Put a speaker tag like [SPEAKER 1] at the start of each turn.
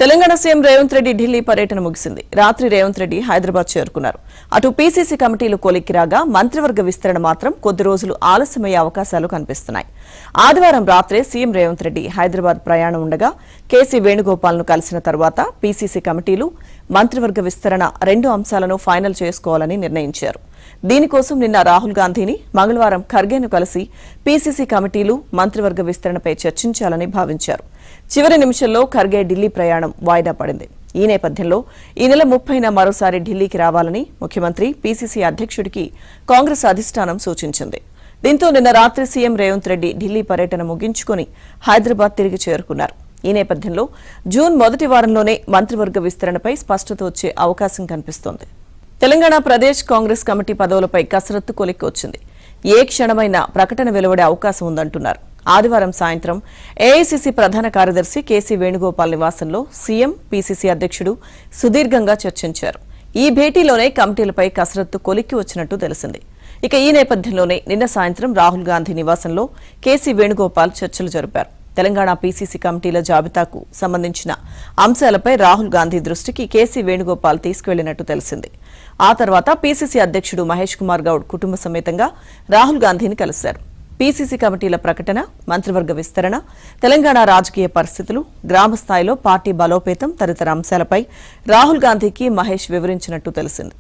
[SPEAKER 1] Telangana CM Revanth Reddy Delhi పర్యటన ముగిసింది. రాత్రి రేవంత్ రెడ్డి హైదరాబాద్ చేరుకున్నారు. అటు పీసీసీ కమిటీలు కొలిక్కి రాగా మంత్రివర్గ విస్తరణ మాత్రం కొద్ది రోజులు ఆలస్యమయ్యే అవకాశాలు కనిపిస్తున్నాయి. ఆదివారం రాత్రే సీఎం రేవంత్ రెడ్డి హైదరాబాద్ ప్రయాణం ఉండగా కేసీ వేణుగోపాల్ను కలిసిన తర్వాత పీసీసీ కమిటీలు మంత్రివర్గ విస్తరణ 2 అంశాలను ఫైనల్ చేసుకోవాలని నిర్ణయించారు. దీనికోసం నిన్న రాహుల్ గాంధీని, మంగళవారం ఖర్గేను కలిసి పీసీసీ కమిటీలు మంత్రివర్గ విస్తరణపై చర్చించాలని భావించారు. చివరి నిమిషంలో ఖర్గే ఢిల్లీ ప్రయాణం వాయిదా పడింది. ఈ నేపథ్యంలో ఈ నెల 30న మరోసారి ఢిల్లీకి రావాలని ముఖ్యమంత్రి పీసీసీ అధ్యక్షుడికి కాంగ్రెస్ అధిష్టానం సూచించింది. దీంతో నిన్న రాత్రి సీఎం రేవంత్ రెడ్డి ఢిల్లీ పర్యటన ముగించుకుని హైదరాబాద్ తిరిగి చేరుకున్నారు. ఈ నేపథ్యంలో జూన్ మొదటి వారంలోనే మంత్రివర్గ విస్తరణపై స్పష్టత వచ్చే అవకాశం కనిపిస్తోంది. తెలంగాణ ప్రదేశ్ కాంగ్రెస్ కమిటీ పదవులపై కసరత్తు కొలిక్కి వచ్చింది. ఏ క్షణమైనా ప్రకటన వెలువడే అవకాశం ఉందంటున్నారు. ఆదివారం సాయంత్రం ఏఐసీసీ ప్రధాన కార్యదర్శి కేసీ వేణుగోపాల్ నివాసంలో సీఎం, పీసీసీ అధ్యక్షుడు సుదీర్ఘంగా చర్చించారు. ఈ భేటీలోనే కమిటీలపై కసరత్తు కొలిక్కి వచ్చినట్టు తెలిసింది. ఇక ఈ నేపథ్యంలోనే నిన్న సాయంత్రం రాహుల్ గాంధీ నివాసంలో కేసీ వేణుగోపాల్ చర్చలు జరిపారు. తెలంగాణ పీసీసీ కమిటీల జాబితాకు సంబంధించిన అంశాలపై రాహుల్ గాంధీ దృష్టికి కేసీ వేణుగోపాల్ తీసుకువెళ్లినట్టు తెలిసింది. ఆ తర్వాత పీసీసీ అధ్యక్షుడు మహేష్ కుమార్ గౌడ్ కుటుంబ సమేతంగా రాహుల్ గాంధీని కలిశారు. పీసీసీ కమిటీల ప్రకటన, మంత్రివర్గ విస్తరణ, తెలంగాణ రాజకీయ పరిస్థితులు, గ్రామ స్థాయిలో పార్టీ బలోపేతం తదితర అంశాలపై రాహుల్ గాంధీకి మహేష్ వివరించినట్టు తెలిసింది.